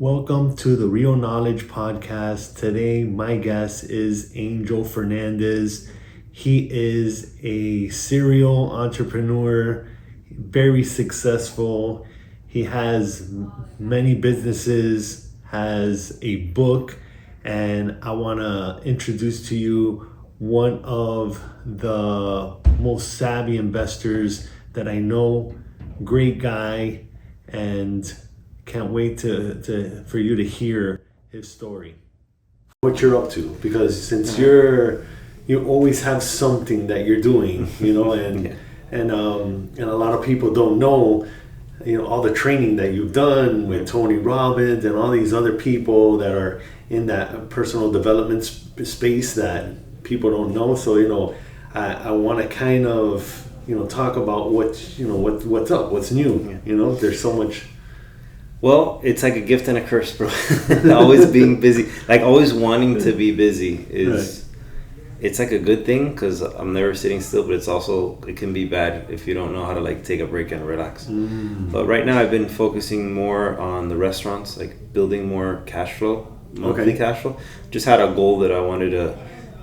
Welcome to the Real Knowledge Podcast. Today, my guest is Angel Fernandez. He is a serial entrepreneur, very successful. He has many businesses, has a book, and I want to introduce to you one of the most savvy investors that I know. Great guy, and can't wait for you to hear his story. What you're up to, because since you always have something that you're doing, and a lot of people don't know, all the training that you've done with Tony Robbins and all these other people that are in that personal development space that people don't know. So I want to kind of talk about what's up, what's new. There's so much. Well, it's like a gift and a curse, bro. Always being busy, like always wanting to be busy is, It's like a good thing because I'm never sitting still, but it can be bad if you don't know how to take a break and relax. But right now I've been focusing more on the restaurants, like building more cash flow, monthly cash flow. Just had a goal that I wanted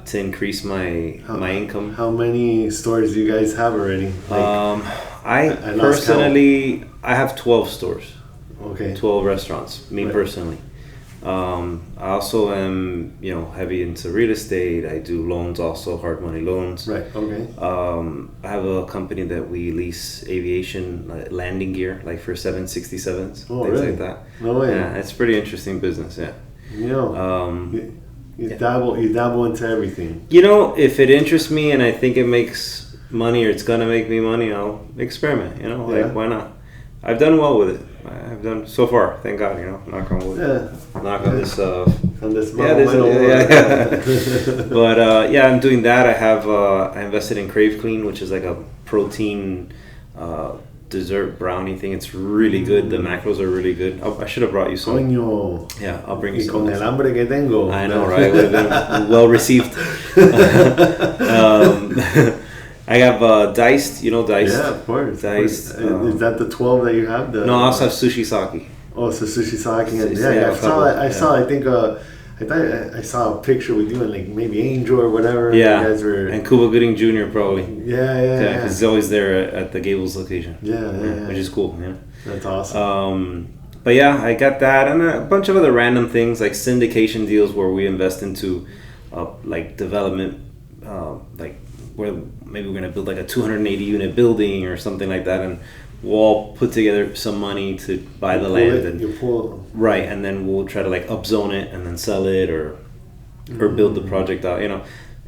to increase my income. How many stores do you guys have already? I personally, I have 12 stores. Okay. 12 restaurants, me personally. I also am, heavy into real estate. I do loans also, hard money loans. Right, okay. I have a company that we lease aviation landing gear, like for 767s, things really? like that. No way. Yeah, it's pretty interesting business, yeah. You dabble into everything. If it interests me and I think it makes money or it's gonna make me money, I'll experiment, why not? I've done well with it. I've done so far, thank God, knock on wood. Yeah. Knock on this on this But I'm doing that. I invested in Crave Clean, which is like a protein dessert brownie thing. It's really good. The macros are really good. I should have brought you some. Coño. Yeah, I'll bring you some. Con el hambre que tengo. I know, right? Would have been well received. I have Diced, Diced? Yeah, of course. Diced. Is that the 12 that you have? No, I also have Sushi Sake. Oh, so Sushi Sake. I saw. I think I saw a picture with you and maybe Angel or whatever. Yeah, you guys were... and Cuba Gooding Jr. probably. Yeah. Because he's always there at the Gables location. Yeah. Which is cool, yeah. That's awesome. But yeah, I got that and a bunch of other random things like syndication deals where we invest into development, where maybe we're going to build a 280 unit building or something like that, and we'll all put together some money to buy the land right, and then we'll try to upzone it and then sell it or build the project out.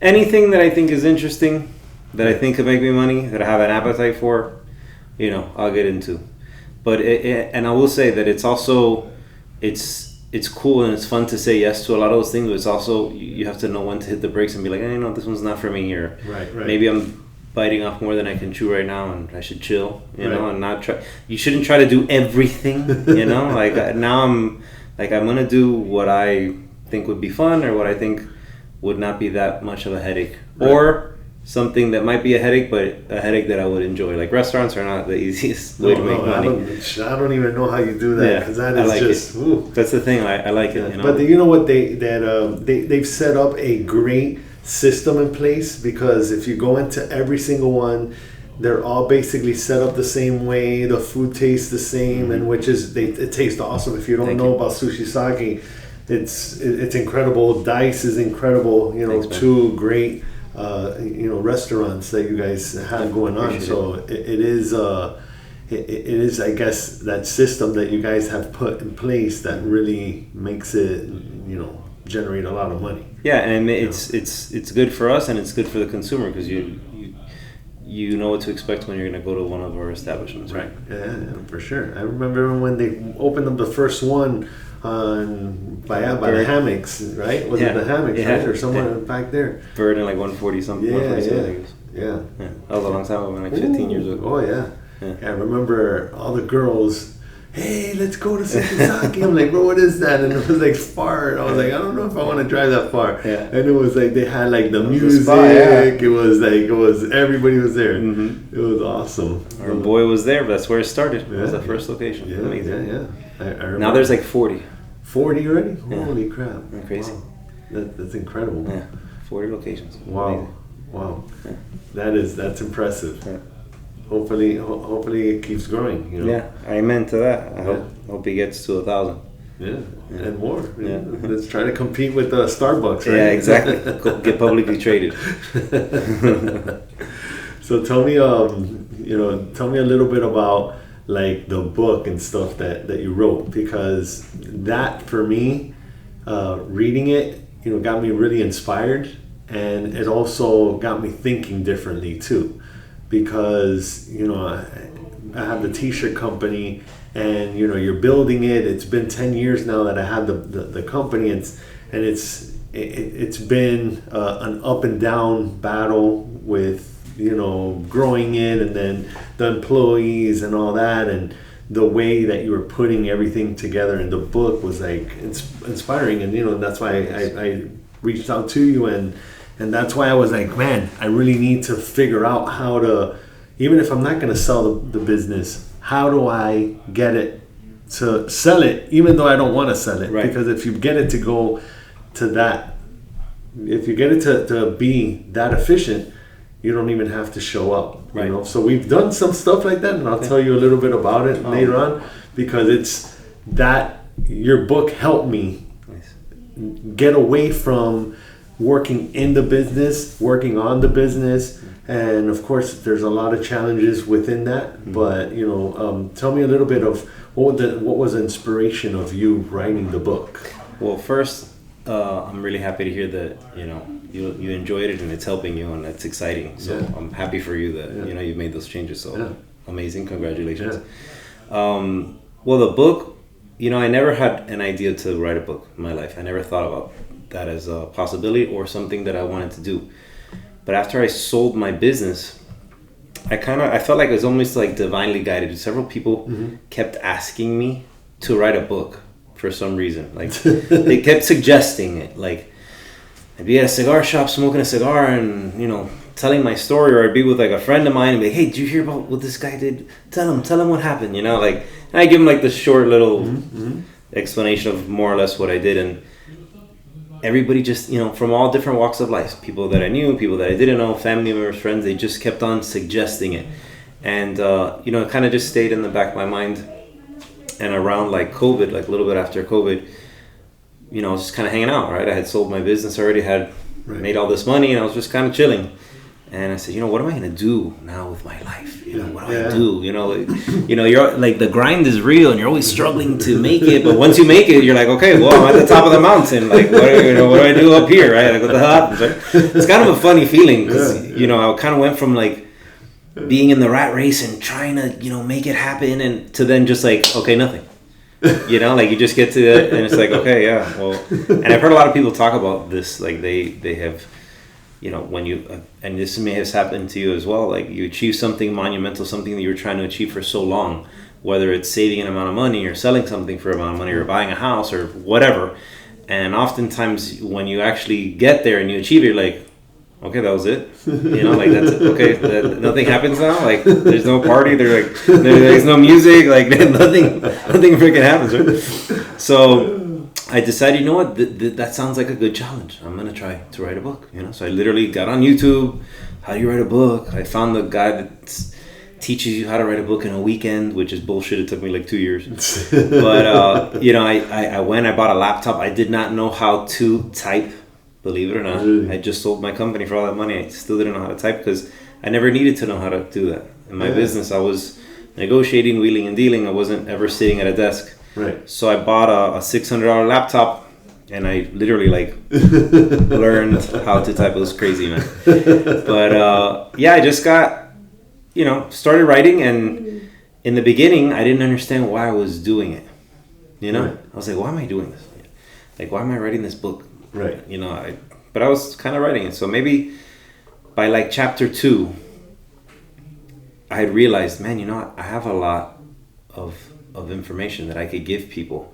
Anything that I think is interesting, that I think could make me money, that I have an appetite for, I'll get into. But and I will say that it's also it's cool and it's fun to say yes to a lot of those things, but it's also you have to know when to hit the brakes and be like, this one's not for me, or right. Maybe I'm biting off more than I can chew right now and I should chill, and not try. You shouldn't try to do everything, now I'm gonna do what I think would be fun or what I think would not be that much of a headache, or something that might be a headache, but a headache that I would enjoy. Like restaurants are not the easiest way to make money. I don't even know how you do that, because that is that's the thing. I like it. But you know what? They've set up a great system in place, because if you go into every single one, they're all basically set up the same way. The food tastes the same, and it tastes awesome. If you don't know about Sushi Sake, it's incredible. Dice is incredible. Thanks, two great restaurants that you guys have going on. So it is I guess that system that you guys have put in place that really makes it generate a lot of money. Yeah, and it's good for us and it's good for the consumer, because you know what to expect when you're going to go to one of our establishments, right? Yeah, for sure. I remember when they opened up the first one by the hammocks, right? Was it the hammocks, right? Or somewhere back there? Bird in 140 something. Yeah. That was a long time ago, 15 years ago. Oh yeah. I remember all the girls, hey, let's go to Sushi. I'm like, bro, what is that? And it was far. I was like, I don't know if I want to drive that far. Yeah. And it was they had the music. It was everybody was there. Mm-hmm. It was awesome. Our boy was there, but that's where it started. It was the first location. Yeah. I remember. Now there's 40. 40 already? Yeah. Holy crap. Crazy. Wow. That's incredible. Yeah. 40 locations. Wow. Amazing. Wow. Yeah. That's impressive. Yeah. Hopefully it keeps growing, you know. Yeah, amen to that. I hope he gets to 1,000. Yeah. And more. Yeah. Let's try to compete with Starbucks, right? Yeah, exactly. Get publicly traded. So tell me, tell me a little bit about like the book and stuff that you wrote, because that for me, reading it, got me really inspired, and it also got me thinking differently too, because I have the t-shirt company, and you're building it. It's been 10 years now that I have the company, and it's been an up and down battle with growing it, and then the employees and all that, and the way that you were putting everything together in the book was like inspiring, and that's why I reached out to you, and that's why I was like, man, I really need to figure out how to, even if I'm not going to sell the business, how do I get it to sell it, even though I don't want to sell it, right? Because if you get it to go to that, if you get it to be that efficient, you don't even have to show up, right? So we've done some stuff like that, and I'll tell you a little bit about it later on, because it's that your book helped me get away from working in the business, working on the business, and of course there's a lot of challenges within that. But tell me a little bit of what was the inspiration of you writing the book. Well, first, I'm really happy to hear that you enjoyed it and it's helping you, and that's exciting. So I'm happy for you that you've made those changes. So amazing, congratulations. Well, the book, I never had an idea to write a book in my life. I never thought about that as a possibility or something that I wanted to do. But after I sold my business, I felt like it was almost like divinely guided. Several people kept asking me to write a book for some reason. Like they kept suggesting it. Like I'd be at a cigar shop smoking a cigar and telling my story, or I'd be with like a friend of mine and be like, hey, did you hear about what this guy did? Tell him what happened, like, and I give him like this short little explanation of more or less what I did, and everybody just, from all different walks of life, people that I knew, people that I didn't know, family members, friends, they just kept on suggesting it. And, it kind of just stayed in the back of my mind. And around like COVID, like a little bit after COVID, I was just kind of hanging out, right? I had sold my business already, had made all this money, and I was just kind of chilling. And I said, what am I going to do now with my life? What do I do? You're like, the grind is real and you're always struggling to make it. But once you make it, you're like, okay, well, I'm at the top of the mountain. Like, what do I do up here? Right? Like, what the hell happens? Right? It's kind of a funny feeling because, I kind of went from like being in the rat race and trying to, make it happen, and to then just like, okay, nothing. Like you just get to it and it's like, okay, yeah, well, and I've heard a lot of people talk about this, like they have, when you, and this may have happened to you as well, like you achieve something monumental, something that you were trying to achieve for so long, whether it's saving an amount of money or selling something for an amount of money or buying a house or whatever, and oftentimes when you actually get there and you achieve it, you're like, okay, that was it. Like that's it. Okay, nothing happens now. Like there's no party. There's no music. Like nothing freaking happens. Right? So I decided, what, that sounds like a good challenge. I'm gonna try to write a book. So I literally got on YouTube. How do you write a book? I found the guy that teaches you how to write a book in a weekend, which is bullshit. It took me like 2 years. But I went. I bought a laptop. I did not know how to type. Believe it or not, I just sold my company for all that money. I still didn't know how to type because I never needed to know how to do that. In my business, I was negotiating, wheeling and dealing. I wasn't ever sitting at a desk. Right. So I bought a $600 laptop, and I literally learned how to type. It was crazy, man. But I just got, started writing, and in the beginning, I didn't understand why I was doing it. I was like, why am I doing this? Like, why am I writing this book? Right. But I was kind of writing it. So maybe by like chapter 2, I had realized, man, I have a lot of information that I could give people.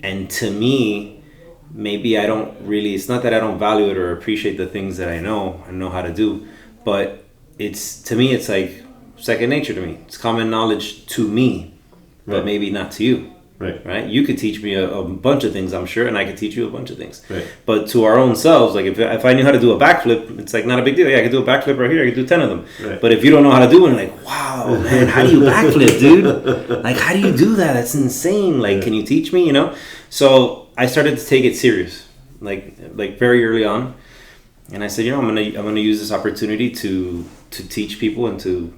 And to me, maybe I don't really, it's not that I don't value it or appreciate the things that I know how to do, but to me, it's like second nature to me. It's common knowledge to me, but maybe not to you. Right? You could teach me a bunch of things, I'm sure, and I could teach you a bunch of things. Right. But to our own selves, like if I knew how to do a backflip, it's like not a big deal. Yeah, I could do a backflip right here. I could do 10 of them. Right. But if you don't know how to do it, like, wow, man, how do you backflip, dude? Like, how do you do that? That's insane. Like, can you teach me? You know? So I started to take it serious, like very early on, and I said, you know, I'm gonna use this opportunity to teach people and to.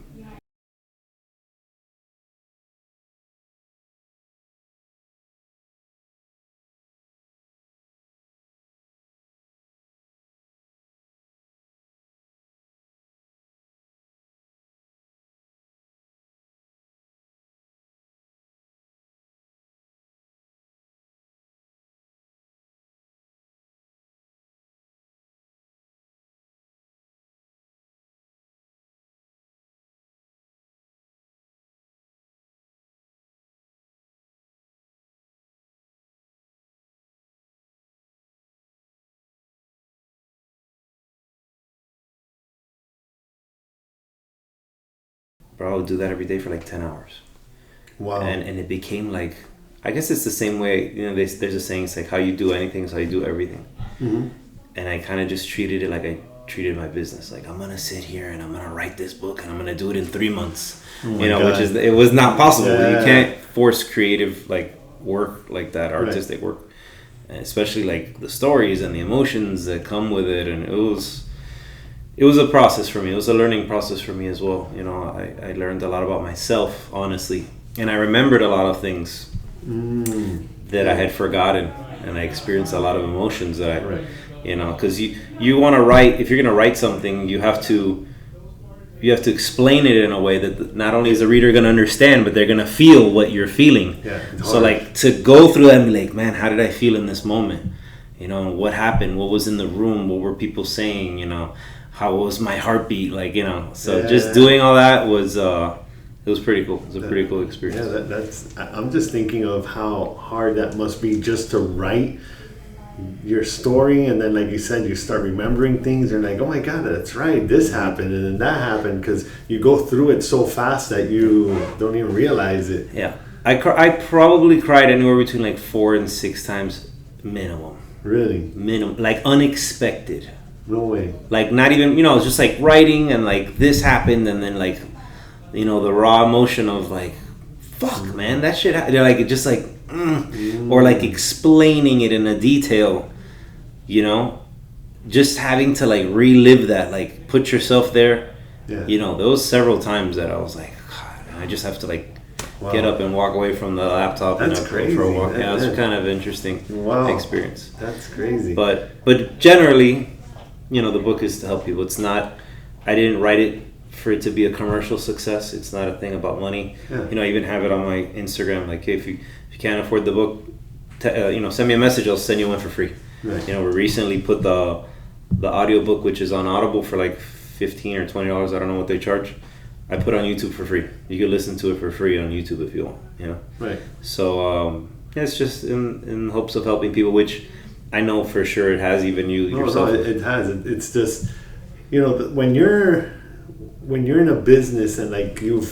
Bro, I would do that every day for like 10 hours. Wow. And it became like, I guess it's the same way, you know, there's a saying, it's like how you do anything is how you do everything. Mm-hmm. And I kind of just treated it like I treated my business. Like, I'm going to sit here and I'm going to write this book and I'm going to do it in 3 months. Oh you know, God. which is, it was not possible. Yeah. You can't force creative, like, work like that, artistic work. And especially, like, the stories and the emotions that come with it. And it was a process for me. It was a learning process for me as well. You know, I learned a lot about myself, honestly. And I remembered a lot of things that I had forgotten. And I experienced a lot of emotions that you know, because you want to write, if you're going to write something, you have to explain it in a way that not only is the reader going to understand, but they're going to feel what you're feeling. Yeah, so like to go through that and be like, man, how did I feel in this moment? You know, what happened? What was in the room? What were people saying? You know, how was my heartbeat? Like, you know, so just doing all that was, it was pretty cool. It was a pretty cool experience. Yeah, that's. I'm just thinking of how hard that must be just to write your story, and then, like you said, you start remembering things, and like, oh my God, that's right, this happened, and then that happened, because you go through it so fast that you don't even realize it. Yeah, I probably cried anywhere between like 4 and 6 times minimum. Really? Minimum, like unexpected. No way. Like not even, you know, it's just like writing and like this happened, and then like, you know, the raw emotion of like, fuck, man, that shit happened. Like it just like, or like explaining it in a detail, you know, just having to like relive that, like put yourself there. Yeah. You know, there was several times that I was like, God, I just have to like get up and walk away from the laptop. That's and crazy. For a walk. Yeah, it was kind of interesting experience. That's crazy. But generally, you know, the book is to help people. It's not, I didn't write it for it to be a commercial success. It's not a thing about money. Yeah. You know, I even have it on my Instagram. Like, hey, if you can't afford the book, you know, send me a message. I'll send you one for free. Right. You know, we recently put the audiobook, which is on Audible, for like $15 or $20. I don't know what they charge. I put on YouTube for free. You can listen to it for free on YouTube if you want. You know. Right. So yeah, it's just in hopes of helping people, which I know for sure it has. Even you yourself. No, it has. It's just, you know, when you're in a business, and like you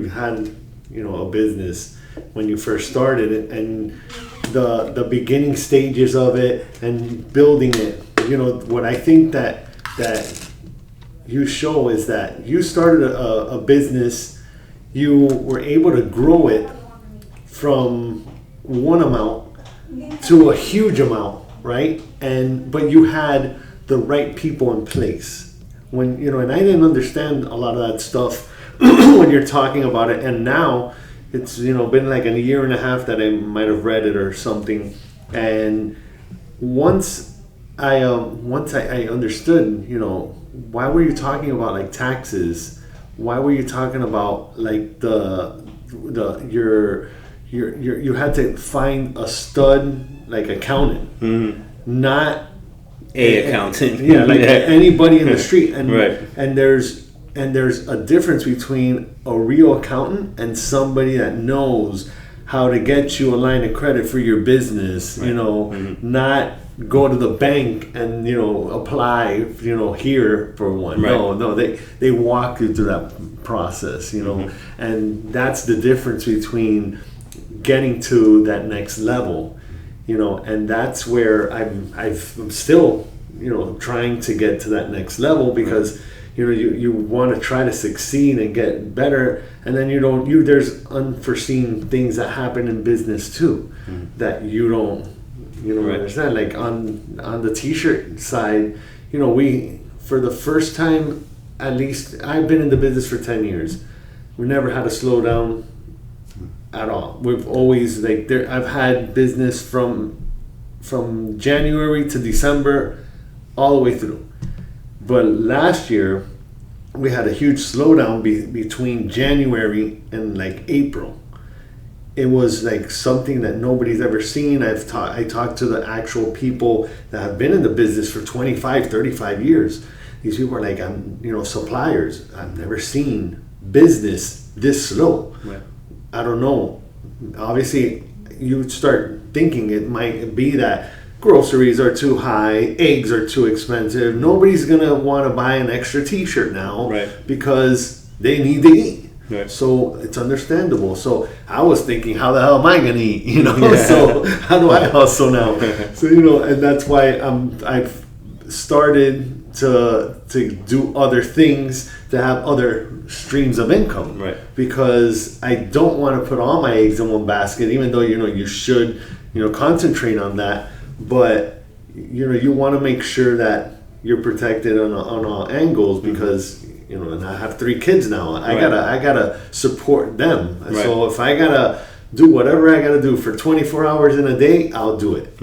had, you know, a business when you first started it, and the beginning stages of it and building it, you know, what I think that you show is that you started a business, you were able to grow it from one amount to a huge amount, right? But you had the right people in place. When, you know, and I didn't understand a lot of that stuff when you're talking about it, and now it's, you know, been like a year and a half that I might have read it or something, and once I understood, you know, why were you talking about like taxes? Why were you talking about like you had to find a stud like accountant, not a accountant. Yeah, like anybody in the street, and and there's a difference between a real accountant and somebody that knows how to get you a line of credit for your business. You know, not go to the bank and, you know, apply, you know, here for one. No, they walk you through that process. You know, and that's the difference between getting to that next level, and that's where I'm still, trying to get to that next level, because you want to try to succeed and get better, and then there's unforeseen things that happen in business too, that you don't understand. Like on the t-shirt side, we, for the first time, at least I've been in the business for 10 years, we never had a slowdown at all. We've always, I've had business from January to December all the way through. But last year we had a huge slowdown between January and April. It was something that nobody's ever seen. I talked to the actual people that have been in the business for 25, 35 years. These people are I'm suppliers. I've never seen business this slow. Right. I don't know. Obviously, you start thinking it might be that groceries are too high, eggs are too expensive. Nobody's gonna want to buy an extra T-shirt now, right, because they need to eat. Right. So it's understandable. So I was thinking, how the hell am I gonna eat? Yeah. So how do I hustle now? So and that's why I've started to do other things, to have other streams of income, right? Because I don't want to put all my eggs in one basket, even though you should concentrate on that, but you want to make sure that you're protected on all angles, because and I have 3 kids now. I gotta support them. Right. So if I gotta do whatever I gotta do for 24 hours in a day, I'll do it.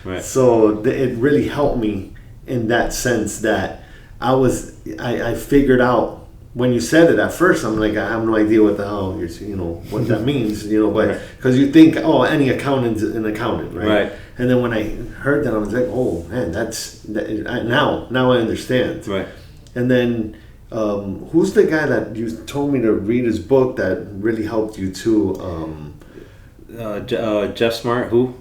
Right. So it really helped me in that sense, that I figured out. When you said it at first, I'm like, I have no idea what the hell what that means, but because you think, oh, any accountant's an accountant, right? And then when I heard that, I was like, oh man, now I understand. Right. And then who's the guy that you told me to read his book that really helped you too? Jeff Smart, who?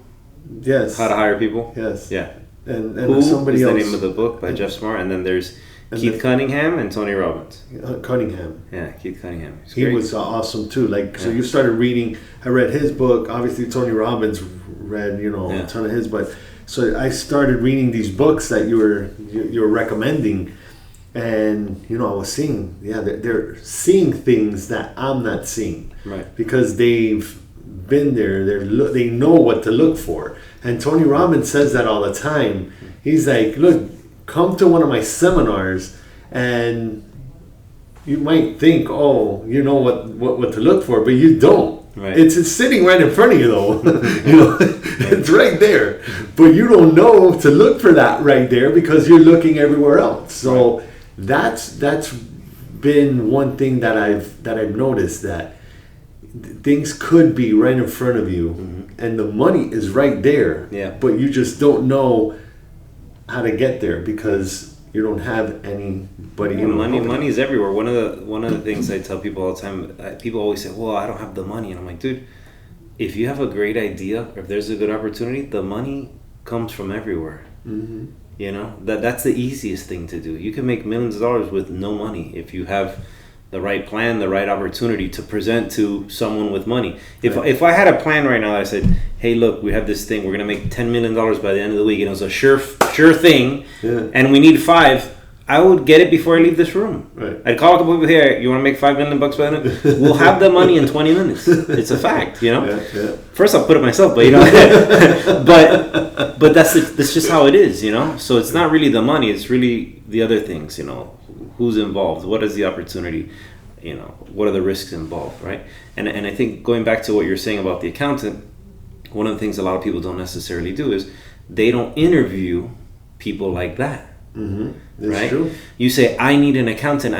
Yes. How to Hire People. Yes. Yeah. And who somebody is else. The name of the book by Jeff Smart, and then there's Keith Cunningham and Tony Robbins. Cunningham. Yeah, Keith Cunningham. He was awesome too. So you started reading. I read his book. Obviously, Tony Robbins read a ton of his. But so I started reading these books that you were recommending, and I was seeing. Yeah, they're seeing things that I'm not seeing. Right. Because they've been there. They know what to look for. And Tony Robbins says that all the time. He's like, look, come to one of my seminars, and you might think, oh, you know what to look for, but you don't. Right. It's sitting right in front of you, though. It's right there, but you don't know to look for that right there because you're looking everywhere else. So that's been one thing that I've noticed, that things could be right in front of you, and the money is right there. Yeah. But you just don't know how to get there because you don't have anybody. Money is everywhere. One of the things I tell people all the time. People always say, "Well, I don't have the money," and I'm like, "Dude, if you have a great idea, or if there's a good opportunity, the money comes from everywhere." Mm-hmm. That's the easiest thing to do. You can make millions of dollars with no money if you have the right plan, the right opportunity to present to someone with money. If I had a plan right now that I said, hey, look, we have this thing, we're going to make $10 million by the end of the week, and it was a sure thing, and we need 5, I would get it before I leave this room. Right. I'd call a couple people here, you want to make $5 million by the end? We'll have the money in 20 minutes. It's a fact, Yeah. First I'll put it myself, but but that's just how it is, So it's not really the money, it's really the other things, Who's involved? What is the opportunity? What are the risks involved, right? And I think going back to what you're saying about the accountant, one of the things a lot of people don't necessarily do is they don't interview people like that. Mm-hmm. That's right? True. You say, I need an accountant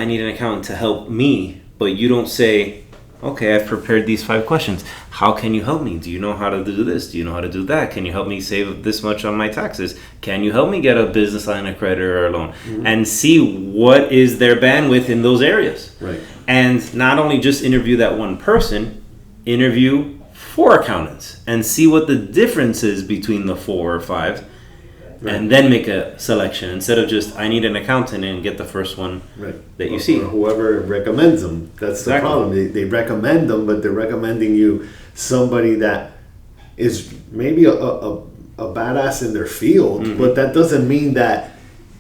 to help me, but you don't say, okay, I've prepared these 5 questions. How can you help me? Do you know how to do this? Do you know how to do that? Can you help me save this much on my taxes? Can you help me get a business line of credit or a loan? Mm-hmm. And see what is their bandwidth in those areas. Right. And not only just interview that one person, interview 4 accountants and see what the difference is between the 4 or 5. and then make a selection instead of just I need an accountant and get the first one that you see. Or whoever recommends them. That's the problem. They recommend them, but they're recommending you somebody that is maybe a badass in their field, but that doesn't mean that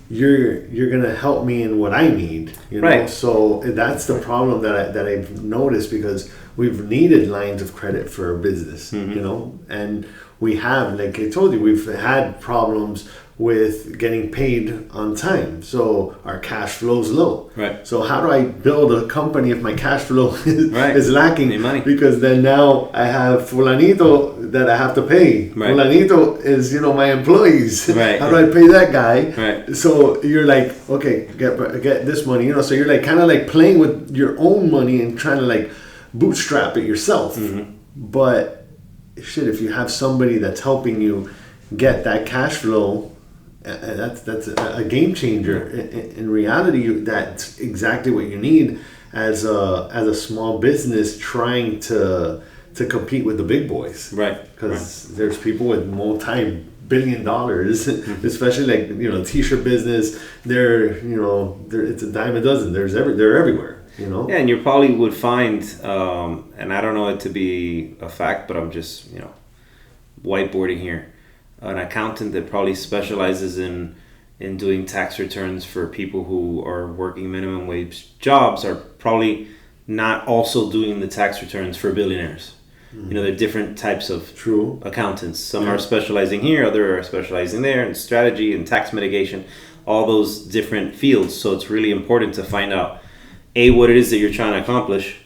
you're gonna help me in what I need. You know? So that's the problem that I've noticed, because we've needed lines of credit for our business, you know, and we have, like I told you, we've had problems with getting paid on time, so our cash flow's low. So how do I build a company if my cash flow is lacking? Money. Because then now I have fulanito that I have to pay. Fulanito is, you know, my employees. How do I pay that guy? So you're like, okay, get this money, you know. So you're like kind of like playing with your own money and trying to like bootstrap it yourself. But shit, if you have somebody that's helping you get that cash flow, that's a game changer. In reality, that's exactly what you need as a small business trying to compete with the big boys. Because there's people with multi-billion dollars, especially like, you know, t-shirt business. It's a dime a dozen. They're everywhere. You know? Yeah, and you probably would find, and I don't know it to be a fact, but I'm just, you know, whiteboarding here, an accountant that probably specializes in doing tax returns for people who are working minimum wage jobs are probably not also doing the tax returns for billionaires. You know, there are different types of accountants. Some are specializing here, others are specializing there in strategy and tax mitigation, all those different fields. So it's really important to find out what it is that you're trying to accomplish,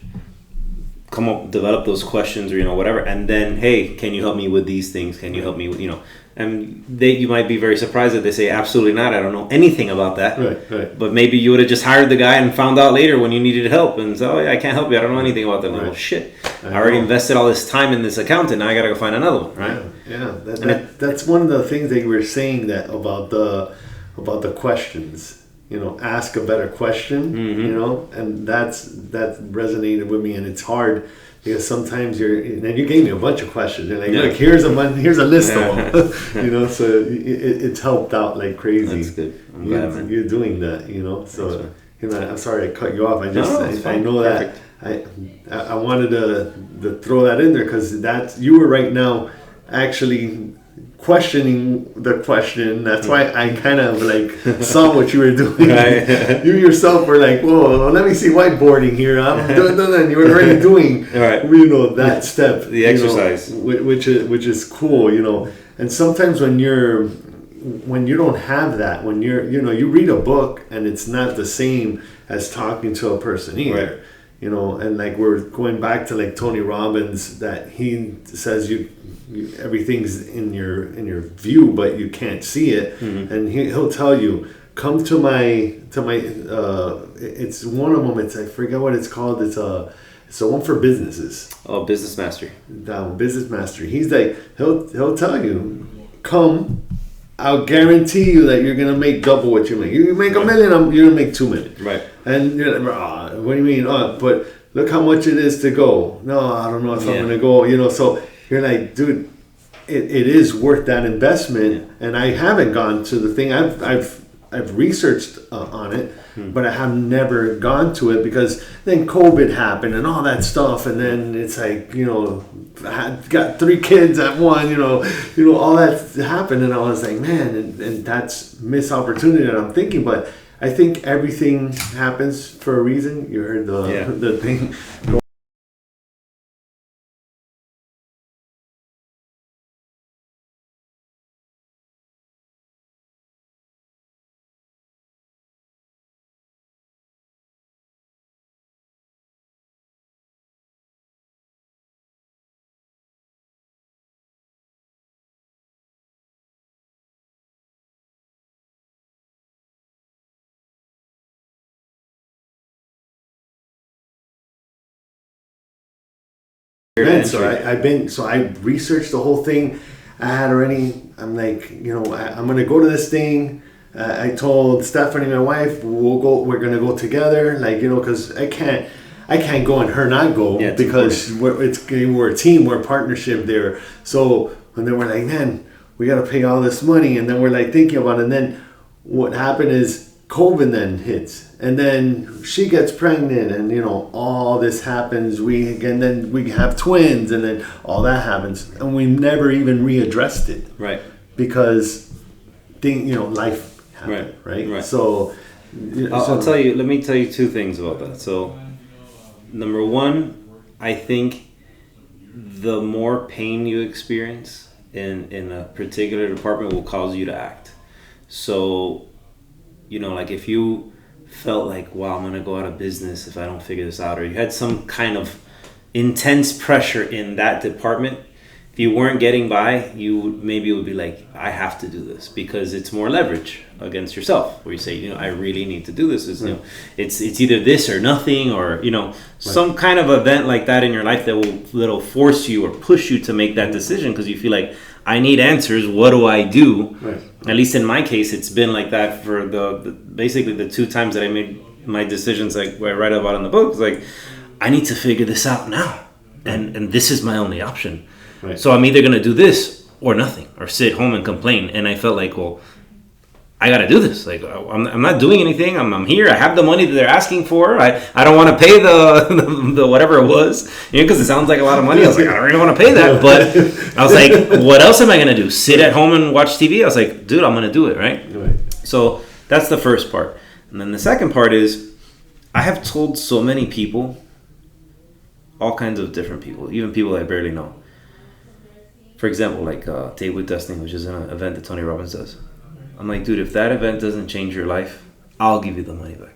come up, develop those questions, or, you know, whatever, and then, hey, can you help me with these things? Can you help me with, you know, and you might be very surprised that they say, absolutely not, I don't know anything about that. But maybe you would have just hired the guy and found out later when you needed help and said, oh yeah, I can't help you, I don't know anything about that. Like, well, shit, I already invested all this time in this accountant, now I gotta go find another one, right? That's one of the things that you were saying that about the questions. You know, ask a better question, you know, and that resonated with me, and it's hard because sometimes and you gave me a bunch of questions. You're like, look, here's a list of them, you know, so it's helped out like crazy. That's good. I'm glad, man. You're doing that, you know, so, thanks, you know, I'm sorry I cut you off. I know that I wanted to throw that in there because you were right now actually questioning the question. That's why I kind of like saw what you were doing. You yourself were like, whoa, let me see whiteboarding here. I'm done. You were already doing you know, that step, the exercise, which is cool, you know. And sometimes when you don't have that, when you know, you read a book and it's not the same as talking to a person either. You know, and like we're going back to like Tony Robbins, that he says everything's in your view, but you can't see it. And he'll tell you, come to my it's one of them. I forget what it's called. It's a one for businesses. Oh, Business Mastery. Business Mastery. He's like, he'll tell you, come. I'll guarantee you that you're gonna make double what you make. You make $1 million, you're gonna make $2 million. And you're like, what do you mean? But look how much it is to go. No, I don't know if I'm gonna go. You know, so you're like, dude, it is worth that investment. And I haven't gone to the thing. I've researched on it, but I have never gone to it because then COVID happened and all that stuff, and then it's like, you know, I got 3 kids at one, you know, all that happened, and I was like, man, and that's missed opportunity that I'm thinking, but I think everything happens for a reason. You heard the thing. So I researched the whole thing. I had already. I'm like, you know, I'm gonna go to this thing. I told Stephanie, my wife, we'll go. We're gonna go together. Like, you know, because I can't go and her not go because we're a team. We're a partnership there. So when they were like, man, we got to pay all this money, and then we're like thinking about it. And then what happened is COVID then hits, and then she gets pregnant, and all this happens. Then we have twins, and then all that happens, and we never even readdressed it, right? Because life happened, right? So I'll tell you. Let me tell you two things about that. So, number one, I think the more pain you experience in a particular department will cause you to act. So, like if you felt like, wow, I'm going to go out of business if I don't figure this out, or you had some kind of intense pressure in that department, if you weren't getting by, maybe it would be like, I have to do this, because it's more leverage against yourself, where you say, I really need to do this. It's either this or nothing, or some kind of event like that in your life that'll force you or push you to make that decision, because you feel like, I need answers. What do I do? Right. At least in my case, it's been like that for basically the two times that I made my decisions, like what I write about in the book. It's like, I need to figure this out now, and this is my only option. Right. So I'm either going to do this or nothing, or sit home and complain. And I felt like, well, I got to do this. Like, I'm not doing anything. I'm here. I have the money that they're asking for. I don't want to pay the whatever it was, because it sounds like a lot of money. I was like, I don't really want to pay that. But I was like, what else am I going to do? Sit at home and watch TV? I was like, dude, I'm going to do it, right? So that's the first part. And then the second part is, I have told so many people, all kinds of different people, even people I barely know. For example, like Date with Destiny, which is an event that Tony Robbins does. I'm like, dude, if that event doesn't change your life, I'll give you the money back.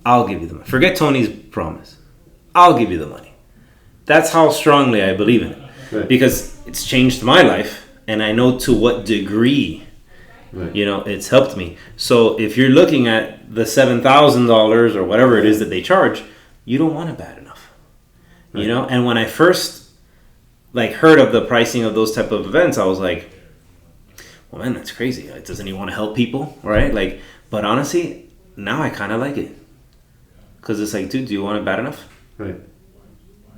I'll give you the money. Forget Tony's promise. I'll give you the money. That's how strongly I believe in it. Right. Because it's changed my life, and I know to what degree, it's helped me. So if you're looking at the $7,000 or whatever it is that they charge, you don't want it bad enough. Right. And when I first heard of the pricing of those type of events, I was like, well, man, that's crazy. Doesn't he want to help people, right? But honestly, now I kind of like it. Because it's like, dude, do you want it bad enough? Right.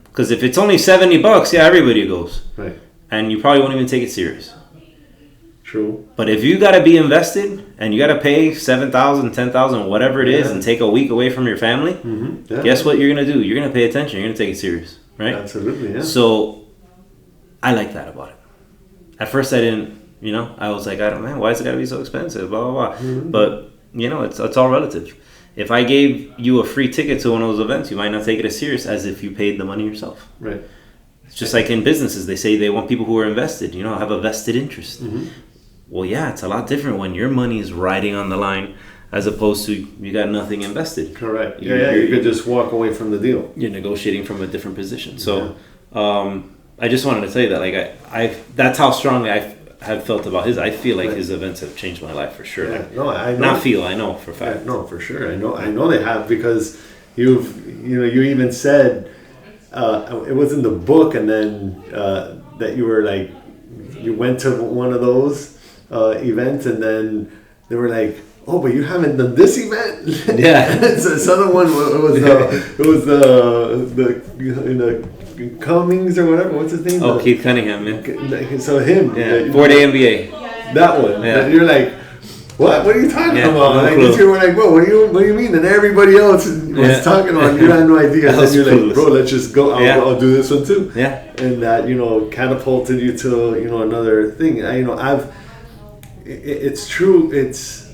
Because if it's only $70, yeah, everybody goes. Right. And you probably won't even take it serious. True. But if you got to be invested, and you got to pay $7,000, $10,000, whatever it is, and take a week away from your family, guess what you're going to do? You're going to pay attention. You're going to take it serious, right? Absolutely, yeah. So I like that about it. At first, I didn't. I was like, man, why is it got to be so expensive? Blah, blah, blah. Mm-hmm. But, it's all relative. If I gave you a free ticket to one of those events, you might not take it as serious as if you paid the money yourself. Right. It's just like in businesses. They say they want people who are invested, have a vested interest. Mm-hmm. Well, yeah, it's a lot different when your money is riding on the line as opposed to you got nothing invested. Correct. You could just walk away from the deal. You're negotiating from a different position. So I just wanted to say that, I that's how strongly I have felt about his. I feel like his events have changed my life for sure. Yeah, no, I know. I know for a fact. Yeah, no, for sure. I know they have, because you even said it was in the book, and then that you were like, you went to one of those events, and then they were like, oh, but you haven't done this event. Yeah. So this other one was the Cummings or whatever. What's his name? Keith Cunningham, man. So him. Yeah. 4-day MBA. That one. Yeah. You're like, what? What are you talking about? No clue. You were like, bro, what do you mean? And everybody else was talking about it. You had no idea. And then you're like, bro, let's just go. I'll do this one too. Yeah. And that catapulted you to another thing. It's true. It's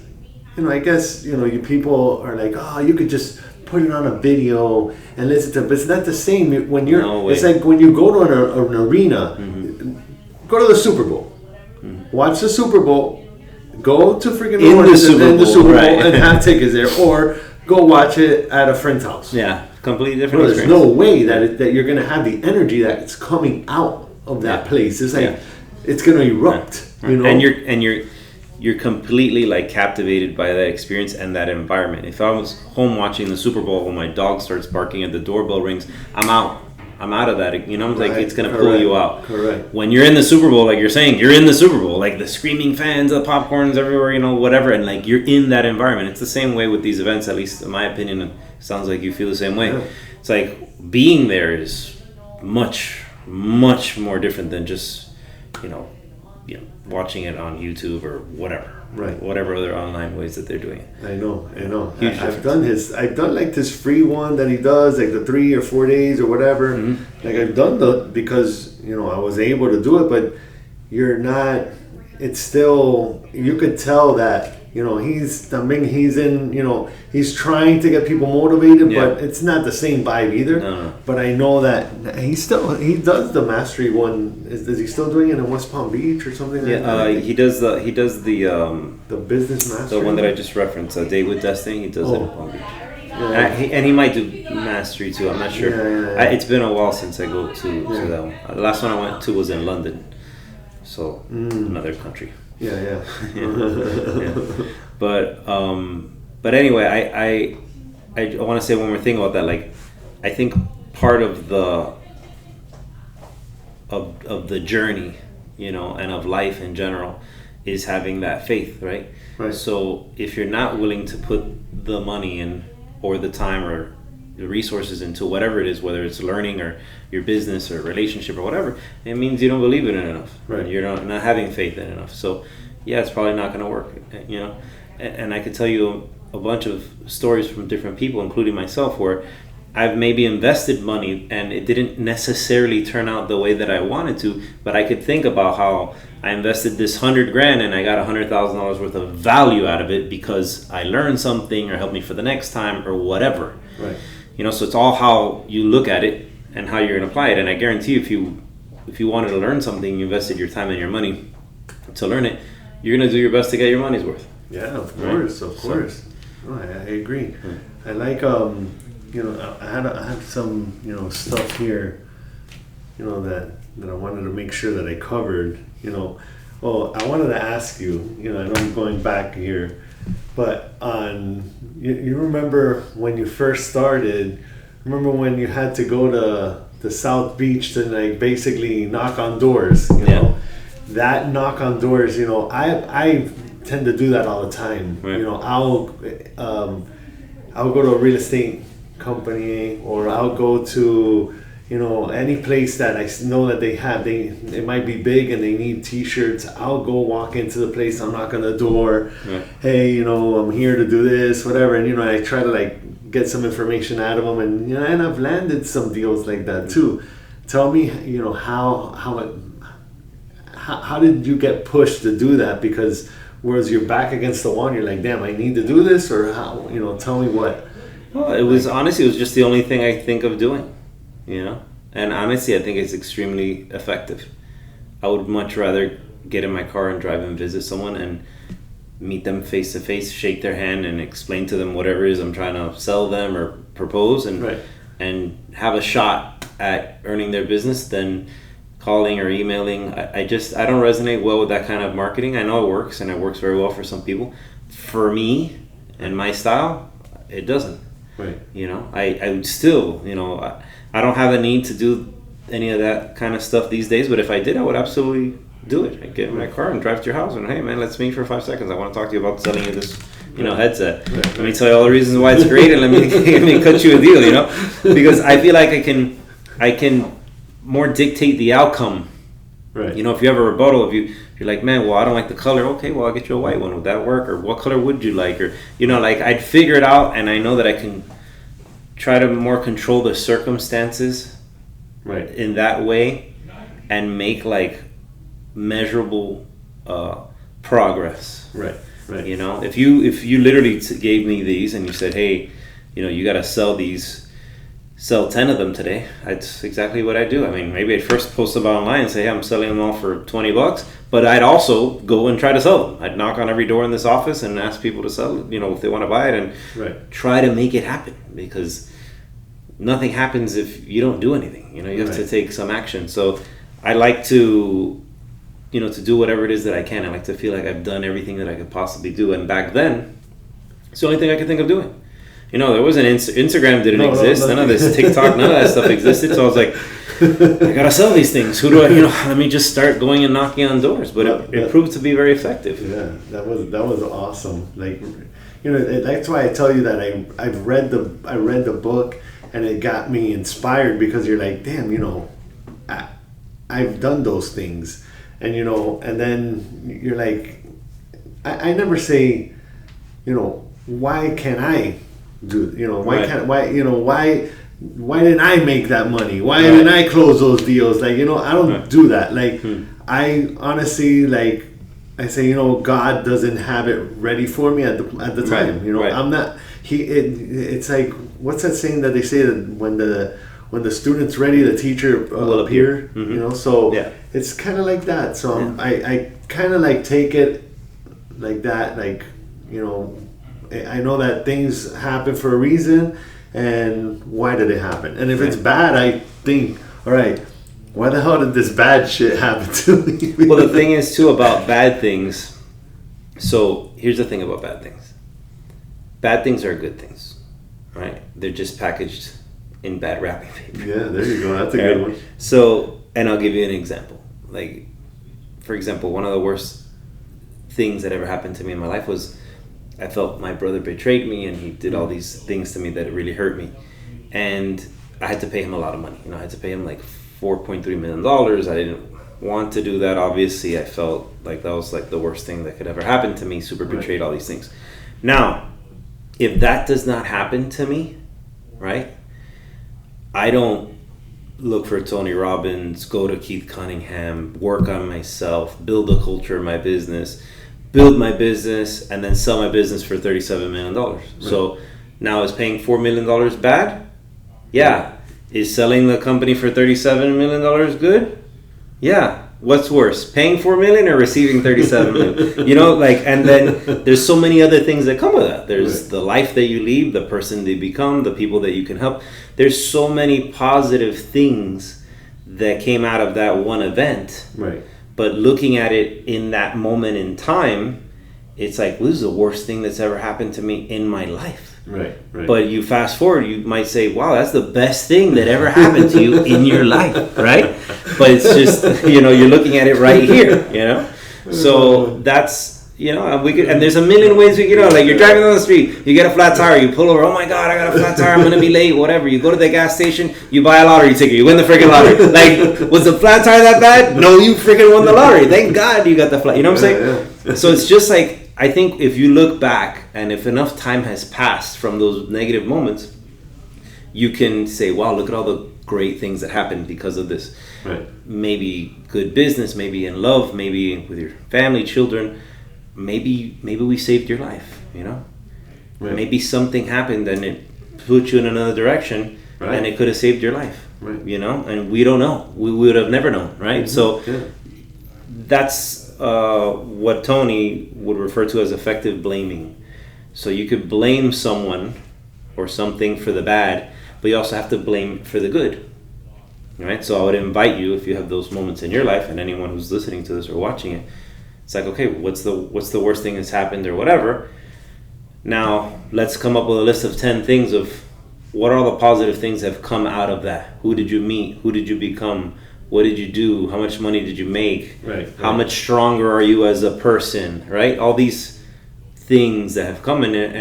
I guess you people are like, oh, you could just put it on a video and listen to it. But it's not the same when you're. No way. It's like when you go to an arena, go to the Super Bowl, watch the Super Bowl. Go to freaking the Super Bowl and have tickets there, or go watch it at a friend's house. Yeah, completely different. There's no way that you're gonna have the energy that's coming out of that place. It's like it's gonna erupt. And you're completely captivated by that experience and that environment. If I was home watching the Super Bowl when my dog starts barking and the doorbell rings, I'm out of that. It's going to pull you out. Correct. When you're in the Super Bowl, like you're saying, you're in the Super Bowl, the screaming fans, the popcorn's everywhere, whatever, and you're in that environment. It's the same way with these events, at least in my opinion. It sounds like you feel the same way. Yeah. It's like being there is much, much more different than just, watching it on YouTube or whatever. Right. Whatever other online ways that they're doing it. I know. Huge I've done like this free one that he does, like the 3 or 4 days or whatever. Mm-hmm. Like I've done because I was able to do it, but you're not. It's still, you could tell that he's in, he's trying to get people motivated, but it's not the same vibe either. No. But I know that he does the mastery one. Is he still doing it in West Palm Beach or something? He does the business mastery, the one that I just referenced, A Day with Destiny. He does it in Palm Beach. Yeah. And he might do mastery too. I'm not sure. Yeah. It's been a while since I go to that one. The last one I went to was in London, so another country. Yeah. But anyway, I want to say one more thing about that. Like, I think part of the journey, and of life in general, is having that faith, right? Right. So if you're not willing to put the money in, or the time, or the resources into whatever it is, whether it's learning or your business or relationship or whatever, it means you don't believe in it enough. Right. You're not having faith in it enough. So yeah, it's probably not going to work. And I could tell you a bunch of stories from different people, including myself, where I've maybe invested money and it didn't necessarily turn out the way that I wanted to, but I could think about how I invested this $100,000 and I got $100,000 worth of value out of it because I learned something or helped me for the next time or whatever. Right. So it's all how you look at it and how you're going to apply it. And I guarantee you, if you wanted to learn something, you invested your time and your money to learn it, you're going to do your best to get your money's worth. Yeah, of course. I agree. I like I had some stuff here that I wanted to make sure that I covered. I wanted to ask you. I know I'm going back here, but you remember when you first started? Remember when you had to go to the South Beach to like basically knock on doors? That knock on doors. I tend to do that all the time. Right. I'll go to a real estate company, or I'll go to any place that I know that it might be big and they need t-shirts. I'll go walk into the place, I'll knock on the door. Right. Hey, I'm here to do this, whatever, and I try to like get some information out of them, and and I've landed some deals like that too. Tell me, how did you get pushed to do that? Because whereas you're back against the wall and you're like, damn, I need to do this, or how, tell me what. Well, it was just the only thing I think of doing, and honestly, I think it's extremely effective. I would much rather get in my car and drive and visit someone and meet them face to face, shake their hand and explain to them whatever it is I'm trying to sell them or propose, and have a shot at earning their business than calling or emailing. I don't resonate well with that kind of marketing. I know it works, and it works very well for some people. For me and my style, it doesn't. Right. I would still, I don't have a need to do any of that kind of stuff these days, but if I did, I would absolutely do it. I'd get in my car and drive to your house and, hey man, let's meet for 5 seconds. I want to talk to you about selling you this, headset. Right. Let me tell you all the reasons why it's great, and let me cut you a deal, because I feel like I can more dictate the outcome. Right. If you have a rebuttal, if you're like, man, well, I don't like the color. Okay, well, I'll get you a white one. Would that work? Or what color would you like? Or, I'd figure it out, and I know that I can try to more control the circumstances right in that way and make like measurable progress. Right. If you literally gave me these and you said, hey, you got to sell 10 of them today, that's exactly what I do. I mean, maybe I'd first post them online and say, hey, I'm selling them all for $20, but I'd also go and try to sell them. I'd knock on every door in this office and ask people to sell it, if they want to buy it, and try to make it happen, because nothing happens if you don't do anything. You have to take some action. So I like to, to do whatever it is that I can. I like to feel like I've done everything that I could possibly do. And back then, it's the only thing I could think of doing. There wasn't Instagram didn't exist. None of this TikTok, none of that stuff existed. So I was like, I gotta sell these things. Who do I? Let me just start going and knocking on doors. But it proved to be very effective. Yeah, that was awesome. Like, that's why I tell you that I read the book and it got me inspired, because you're like, damn, I've done those things. and and then you're like, I never say, why can't I do, why Right. can't, why didn't I make that money? Why didn't I close those deals? Like, I don't do that. Like, I honestly, like, I say, God doesn't have it ready for me at the time. Right. I'm not. It's like, what's that saying that they say that when the student's ready, the teacher will appear. So Yeah. it's kind of like that. So I kind of like take it like that. Like, I know that things happen for a reason, and why did it happen? And if it's bad, I think, all right, why the hell did this bad shit happen to me? Well, the thing is too about bad things. So here's the thing about bad things. Bad things are good things, right? They're just packaged in bad wrapping paper. Yeah, there you go. That's a good one. So, and I'll give you an example. Like, for example, one of the worst things that ever happened to me in my life was I felt my brother betrayed me, and he did all these things to me that really hurt me. And I had to pay him a lot of money. I had to pay him like $4.3 million. I didn't want to do that, obviously. I felt like that was like the worst thing that could ever happen to me. Super betrayed, all these things. Now, if that does not happen to me, right, I don't look for Tony Robbins, go to Keith Cunningham, work on myself, build a culture in my business, build my business, and then sell my business for $37 million. Right. So now is paying $4 million bad? Yeah. Is selling the company for $37 million good? Yeah. What's worse, paying $4 million or receiving $37 million? And then there's so many other things that come with that. There's the life that you lead, the person they become, the people that you can help. There's so many positive things that came out of that one event. Right. But looking at it in that moment in time, it's like, well, this is the worst thing that's ever happened to me in my life. Right. But you fast forward, you might say, wow, that's the best thing that ever happened to you in your life, right? But it's just, you're looking at it right here, So that's, and there's a million ways like you're driving down the street, you get a flat tire, you pull over, oh my God, I got a flat tire, I'm going to be late, whatever. You go to the gas station, you buy a lottery ticket, you win the freaking lottery. Like, was the flat tire that bad? No, you freaking won the lottery. Thank God you got the flat, you know what I'm saying? Yeah. So it's just like, I think if you look back and if enough time has passed from those negative moments, you can say, wow, look at all the great things that happened because of this. Right. Maybe good business, maybe in love, maybe with your family, children. Maybe we saved your life, Right. Maybe something happened and it put you in another direction, and it could have saved your life, right. And we don't know. We would have never known, right? Mm-hmm. So that's what Tony would refer to as effective blaming. So you could blame someone or something for the bad, but you also have to blame for the good, right? So I would invite you, if you have those moments in your life, and anyone who's listening to this or watching it, it's like, okay, what's the worst thing that's happened or whatever? Now let's come up with a list of 10 things of what are all the positive things that have come out of that. Who did you meet? Who did you become? What did you do? How much money did you make? Right. How much stronger are you as a person? Right? All these things that have come in it,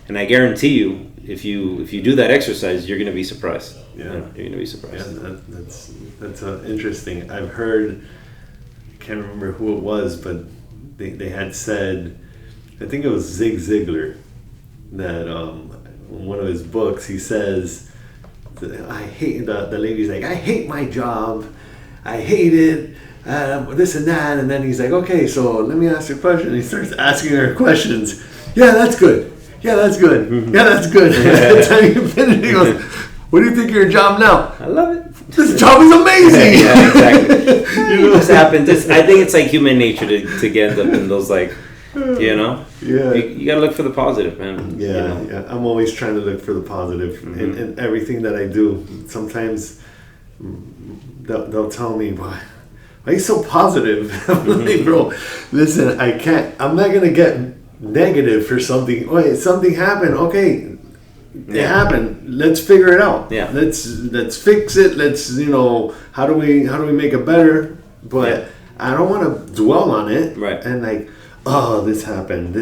and I guarantee you, if you do that exercise, you're going to be surprised. Yeah. You're going to be surprised. Yeah, that's interesting. I've heard, I can't remember who it was, but they had said, I think it was Zig Ziglar, that in one of his books he says, I hate the lady's like, I hate my job. I hate it, this and that, and then he's like, okay, so let me ask you a question. And he starts asking her questions. Yeah, that's good. Yeah, that's good. Mm-hmm. Yeah, that's good. By the time you finish, he goes, what do you think of your job now? I love it. This job is amazing. Yeah, exactly. This happens. I think it's like human nature to get up in those, like, Yeah. You gotta look for the positive, man. Yeah. I'm always trying to look for the positive in everything that I do. Sometimes they'll tell me, why are you so positive? I'm like, bro, listen, I'm not going to get negative for something. Wait, something happened. Okay, it happened. Let's figure it out. Yeah. Let's fix it. Let's, how do we make it better? But I don't want to dwell on it. Right. And like, oh, this happened.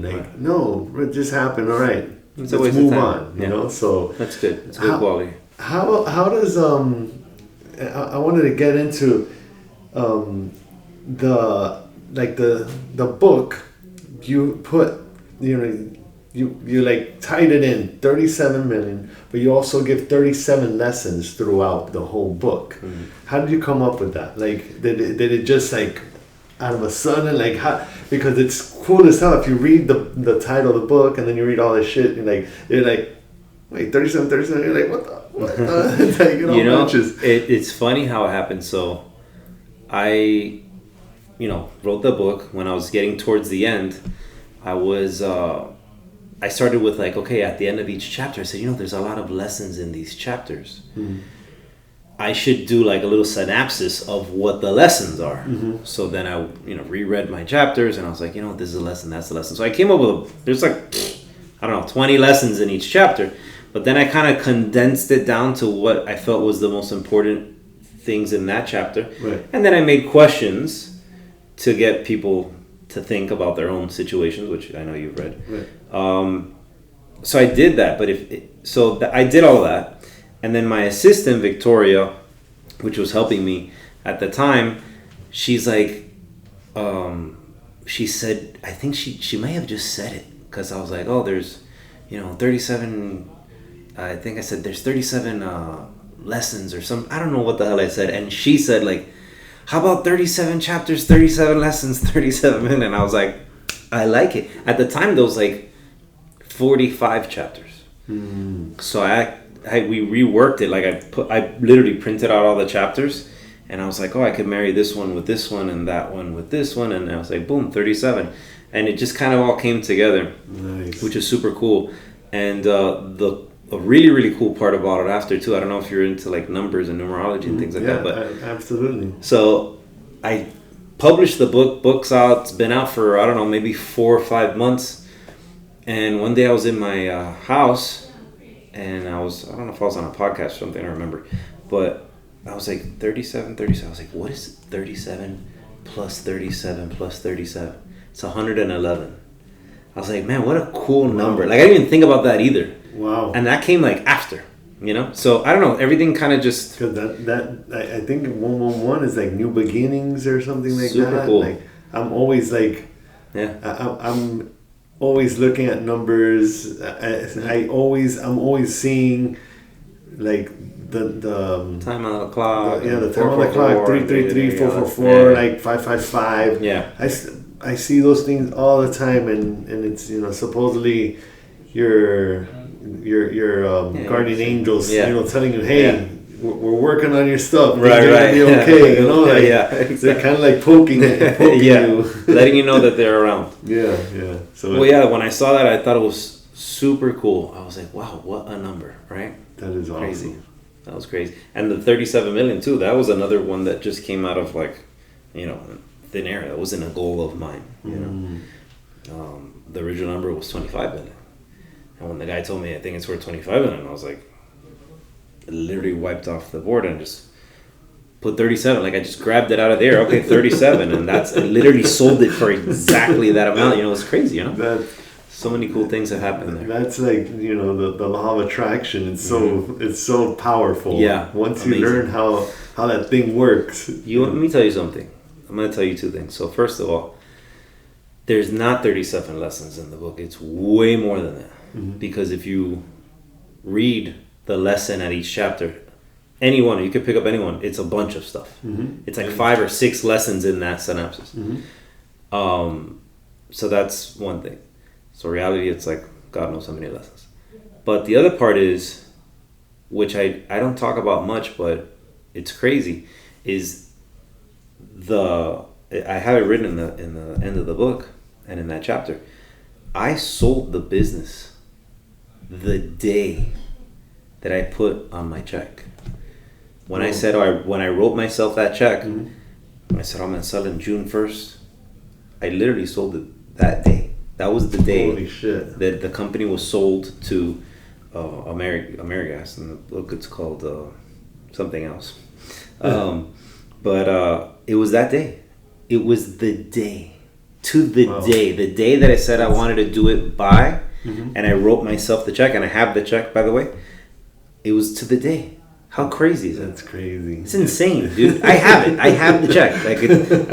Like, no, it just happened. All right. Let's move on. So that's good. It's good quality. How does I wanted to get into the book, you put, you like tied it in 37 million, but you also give 37 lessons throughout the whole book. Mm-hmm. How did you come up with that? Like, did it just like out of a sudden, like, how? Because it's cool as hell if you read the title of the book and then you read all this shit and you're like, wait, 37, you're like, what the? It's like, it's funny how it happened. So I, wrote the book. When I was getting towards the end, I started with like, okay, at the end of each chapter, I said, there's a lot of lessons in these chapters. Mm-hmm. I should do like a little synopsis of what the lessons are. Mm-hmm. So then I, reread my chapters and I was like, this is a lesson, that's a lesson. So I came up with, there's like, 20 lessons in each chapter. But then I kind of condensed it down to what I felt was the most important things in that chapter. Right. And then I made questions to get people to think about their own situations, which I know you've read. Right. So I did that, but I did all that. And then my assistant, Victoria, which was helping me at the time, she's like, she said, I think she may have just said it, because I was like, oh, there's, 37, I think I said there's 37 lessons or some, I don't know what the hell I said. And she said like, how about 37 chapters, 37 lessons, 37 minutes? And I was like, I like it. At the time, there was like 45 chapters. Mm. So we reworked it. Like I literally printed out all the chapters, and I was like, oh, I could marry this one with this one and that one with this one, and I was like, boom, 37, and it just kind of all came together. Nice. Which is super cool. And a really, really cool part about it after too, I don't know if you're into like numbers and numerology and things like that, but absolutely. So I published the book's out. It's been out for, I don't know, maybe 4 or 5 months. And one day I was in my house, and I don't know if I was on a podcast or something, I don't remember, but I was like 37. I was like, what is 37 plus 37 plus 37? It's 111. I was like, man, what a cool number. Like, I didn't even think about that either. Wow. And that came like after, So I don't know, everything kind of just... Because I think 111 is like new beginnings or something like super that. Cool. Like, I'm always like... Yeah. I'm always looking at numbers. I'm always seeing like the time on the clock. The time on the clock. 333, 444, like 555. Yeah. I see those things all the time, and it's supposedly your guardian angels telling you, hey, we're working on your stuff. Things are gonna be okay. They're kind of like poking you, letting you know that they're around. Yeah. So when I saw that, I thought it was super cool. I was like, wow, what a number, right? That is crazy. Awesome. That was crazy. And the 37 million too. That was another one that just came out of like, thin air. That wasn't a goal of mine. The original number was 25 million. And when the guy told me, I think it's worth 25 million, I was like, I literally wiped off the board and just put 37. Like, I just grabbed it out of there. Okay, 37. And I literally sold it for exactly that amount. It's crazy, so many cool things have happened there. That's like, the law of attraction. It's so powerful. Yeah. Once you learn how that thing works. Let me tell you something. I'm going to tell you 2 things. So first of all, there's not 37 lessons in the book. It's way more than that. Mm-hmm. Because if you read the lesson at each chapter, anyone, you could pick up anyone, it's a bunch of stuff. Mm-hmm. It's like 5 or 6 lessons in that synopsis. Mm-hmm. So that's one thing. So reality, it's like God knows how many lessons. But the other part is, which I don't talk about much, but it's crazy, is I have it written in the end of the book and in that chapter. I sold the business the day that I put on my check. When I said, when I wrote myself that check, when I said I'm gonna sell it June 1st, I literally sold it that day. That was the day that the company was sold to Amerigas, and the book it's called something else. But it was that day. It was the day. To the day. The day that I said I wanted to do it by, and I wrote myself the check, and I have the check, by the way. It was to the day. How crazy is that? That's crazy. It's insane, dude. I have it. I have the check. I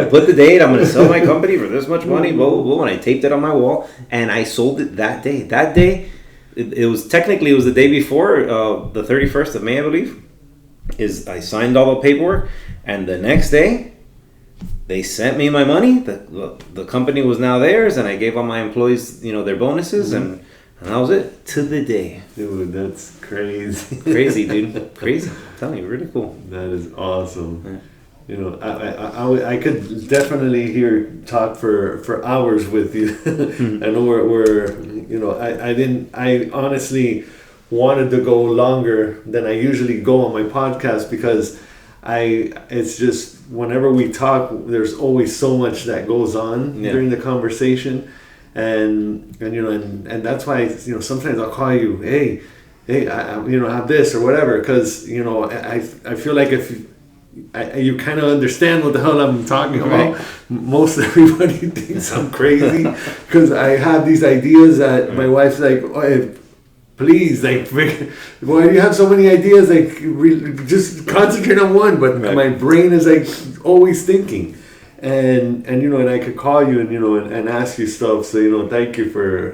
put the date. I'm going to sell my company for this much money. Blah, blah, blah. And I taped it on my wall. And I sold it that day. That day, it was technically, it was the day before, the 31st of May, I believe. I signed all the paperwork. And the next day, they sent me my money. The company was now theirs. And I gave all my employees, their bonuses. And that was it. To the day. Dude, that's crazy. Crazy, dude. Crazy. I'm telling you, really cool. That is awesome. Yeah. I could definitely talk for hours with you. I know I honestly wanted to go longer than I usually go on my podcast because it's just whenever we talk, there's always so much that goes on during the conversation. And that's why sometimes I'll call you, hey, I have this or whatever, because I feel like if you kind of understand what the hell I'm talking about. Right. Most everybody thinks I'm crazy because I have these ideas that my wife's like, oh, please, like, why do you have so many ideas? Like, just concentrate on one. But my brain is like always thinking. And I could call you and ask you stuff. So thank you for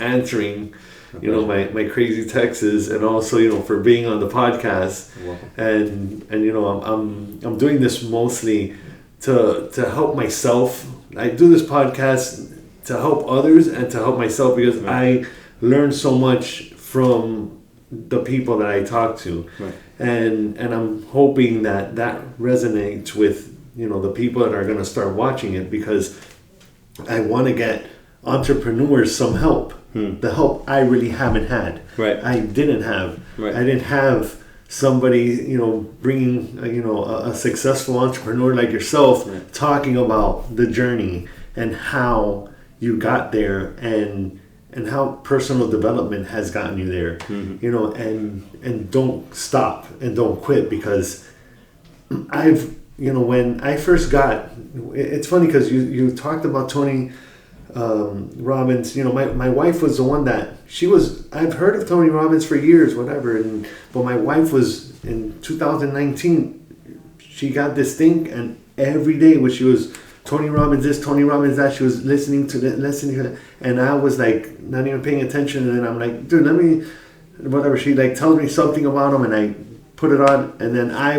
answering my crazy texts, and also for being on the podcast. And I'm doing this mostly to help myself. I do this podcast to help others and to help myself because I learn so much from the people that I talk to, and I'm hoping that resonates with the people that are going to start watching it, because I want to get entrepreneurs some help. The help I really haven't had. I didn't have. I didn't have somebody bringing a successful entrepreneur like yourself talking about the journey and how you got there and how personal development has gotten you there. And don't stop and don't quit, because when I first got, it's funny because you talked about Tony Robbins. My wife was the one that I've heard of Tony Robbins for years, whatever. But my wife was in 2019. She got this thing, and every day when she was Tony Robbins this, Tony Robbins that, she was listening to it, and I was like not even paying attention. And then I'm like, dude, let me, whatever. She like tells me something about him, and I put it on, and then I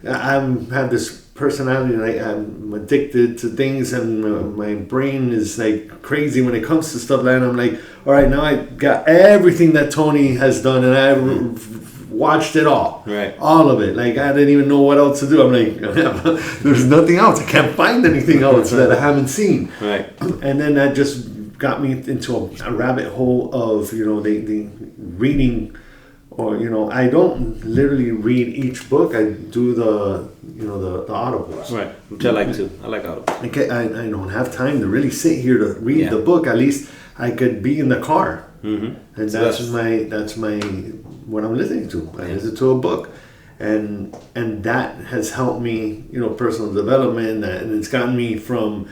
have this personality, like I'm addicted to things, and my brain is like crazy when it comes to stuff like that. I'm like, all right, now I got everything that Tony has done, and I watched it all, all of it. Like I didn't even know what else to do. I'm like, there's nothing else. I can't find anything else that I haven't seen. And then that just got me into a rabbit hole of the reading. Or I don't literally read each book. I do the audibles. Which I like too. I like audibles. I don't have time to really sit here to read the book. At least I could be in the car, and that's my what I'm listening to. I listen to a book, and that has helped me, personal development, and it's gotten me from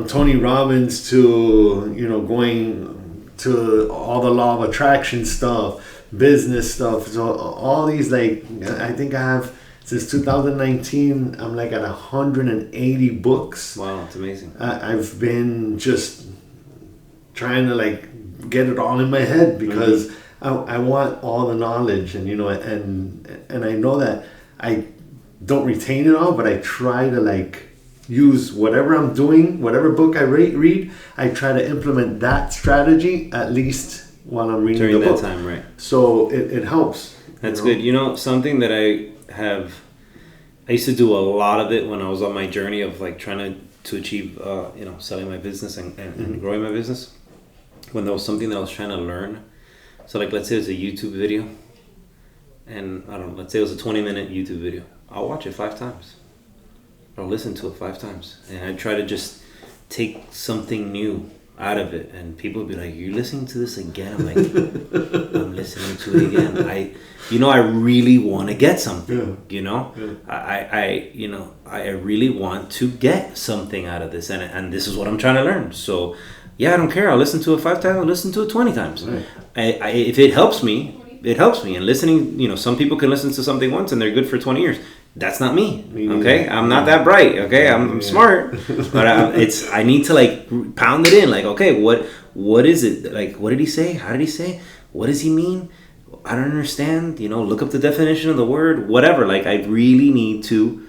Tony Robbins to going to all the law of attraction stuff, business stuff. So all these, like, I think I have since 2019. I'm like at 180 books. Wow, that's amazing. I've been just trying to like get it all in my head because I want all the knowledge, and and I know that I don't retain it all, but I try to like use whatever I'm doing, whatever book I read, I try to implement that strategy at least while I'm reading during the book. That time, right? So it helps. That's good. Something that I used to do a lot of it when I was on my journey of like trying to achieve, selling my business and growing my business. When there was something that I was trying to learn, so like let's say it's a YouTube video, and let's say it was a 20-minute YouTube video. I'll watch it 5 times. I'll listen to it 5 times, and I try to just take something new out of it. And people would be like, "You're listening to this again?" I'm like, "I'm listening to it again. I really want to get something. I really want to get something out of this, and this is what I'm trying to learn. So, yeah, I don't care. I'll listen to it 5 times. I'll listen to it 20 times. If it helps me, it helps me. And listening, some people can listen to something once and they're good for 20 years. That's not me. Okay, I'm not that bright. Okay, I'm smart, but I need to like pound it in. Like, okay, what is it? Like, what did he say? How did he say? What does he mean? I don't understand. Look up the definition of the word. Whatever. Like, I really need to,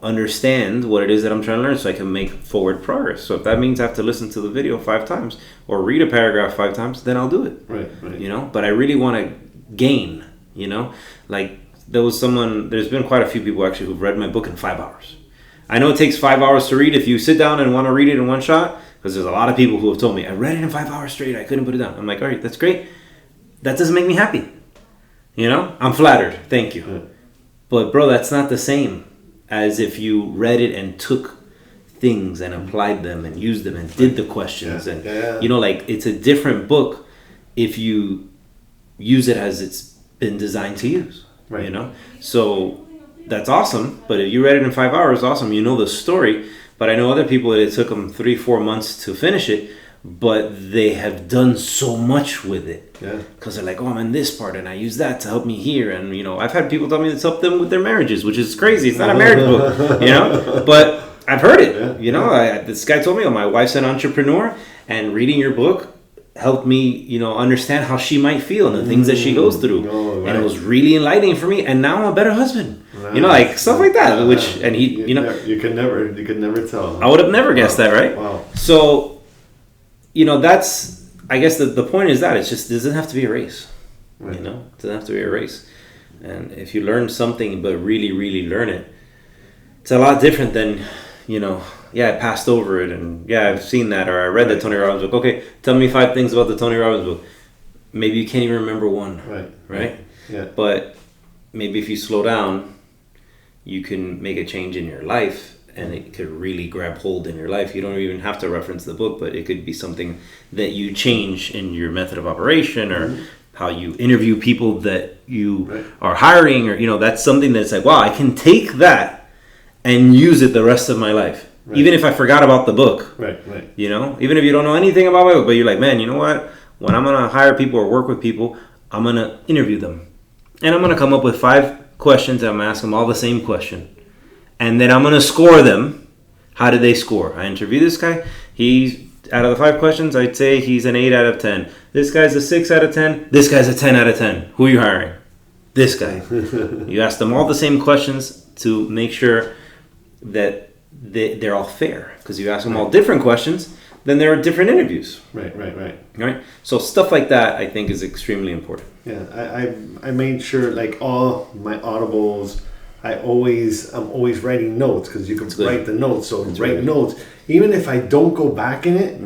understand what it is that I'm trying to learn so I can make forward progress. So if that means I have to listen to the video 5 times or read a paragraph 5 times, then I'll do it. Right. But I really want to gain. Like. There's been quite a few people actually who've read my book in 5 hours. I know it takes 5 hours to read if you sit down and want to read it in one shot, because there's a lot of people who have told me, I read it in 5 hours straight, I couldn't put it down. I'm like, all right, that's great. That doesn't make me happy. I'm flattered. Thank you. Yeah. But bro, that's not the same as if you read it and took things and applied them and used them and did the questions. Like it's a different book if you use it as it's been designed to use. Right. So that's awesome. But if you read it in 5 hours, awesome. You know the story. But I know other people that it took them 3-4 months to finish it, but they have done so much with it. Yeah. Because they're like, oh, I'm in this part, and I use that to help me here. And I've had people tell me it's helped them with their marriages, which is crazy. It's not a marriage book, But I've heard it. This guy told me, oh, my wife's an entrepreneur, and reading your book helped me, understand how she might feel and the things that she goes through. Right. And it was really enlightening for me. And now I'm a better husband. Right. Like stuff like that. And he, you could never tell. I would have never guessed that, right? Wow. So, that's, I guess the point is that it doesn't have to be a race. Right. It doesn't have to be a race. And if you learn something, but really, really learn it, it's a lot different than, I passed over it, and I've seen that, or I read the Tony Robbins book. Okay, tell me 5 things about the Tony Robbins book. Maybe you can't even remember one. Right? Yeah. But maybe if you slow down, you can make a change in your life, and it could really grab hold in your life. You don't even have to reference the book, but it could be something that you change in your method of operation, or how you interview people that you are hiring, or that's something that's like, wow, I can take that and use it the rest of my life. Right. Even if I forgot about the book, right. Even if you don't know anything about my book, but you're like, man, you know what? When I'm gonna hire people or work with people, I'm gonna interview them, and I'm gonna come up with 5 questions. And I'm gonna ask them all the same question, and then I'm gonna score them. How did they score? I interview this guy. He's out of the 5 questions, I'd say he's an 8 out of 10. This guy's a 6 out of 10. This guy's a 10 out of 10. Who are you hiring? This guy. You ask them all the same questions to make sure that they're all fair, because you ask them all different questions, then there are different interviews. Right. So stuff like that, I think, is extremely important. Yeah, I made sure, like, all my audibles, I'm always writing notes, because you can write the notes. So write notes, even if I don't go back in it.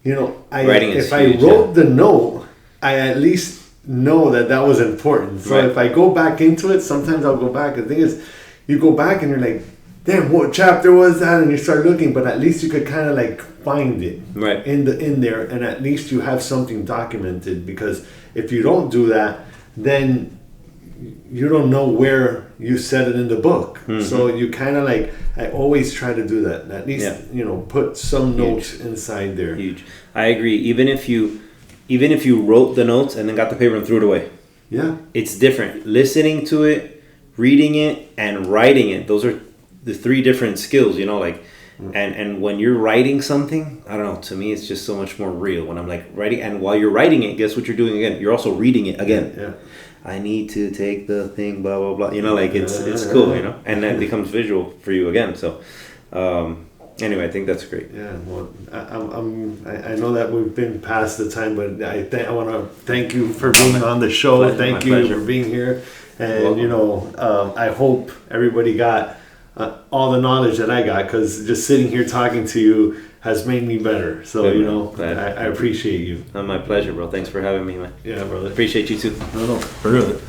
If I wrote the note, I at least know that was important. So if I go back into it, sometimes I'll go back. The thing is, you go back and you're like, damn, what chapter was that? And you start looking, but at least you could kind of like find it in there, and at least you have something documented. Because if you don't do that, then you don't know where you said it in the book. So you kind of like, I always try to do that. At least put some notes inside there. Huge. I agree. Even if you wrote the notes and then got the paper and threw it away. Yeah. It's different. Listening to it, reading it, and writing it. Those are the 3 different skills, and when you're writing something, I don't know, to me it's just so much more real when I'm like writing. And while you're writing it, guess what you're doing again? You're also reading it again. Yeah. I need to take the thing, blah blah blah. It's cool, and that becomes visual for you again. So anyway, I think that's great. Yeah, well, I know that we've been past the time, but I want to thank you for being on the show. Thank you for being here, and I hope everybody got all the knowledge that I got, because just sitting here talking to you has made me better. So, I appreciate you. My pleasure, bro. Thanks for having me, man. Yeah, brother. Appreciate you too. No, for real.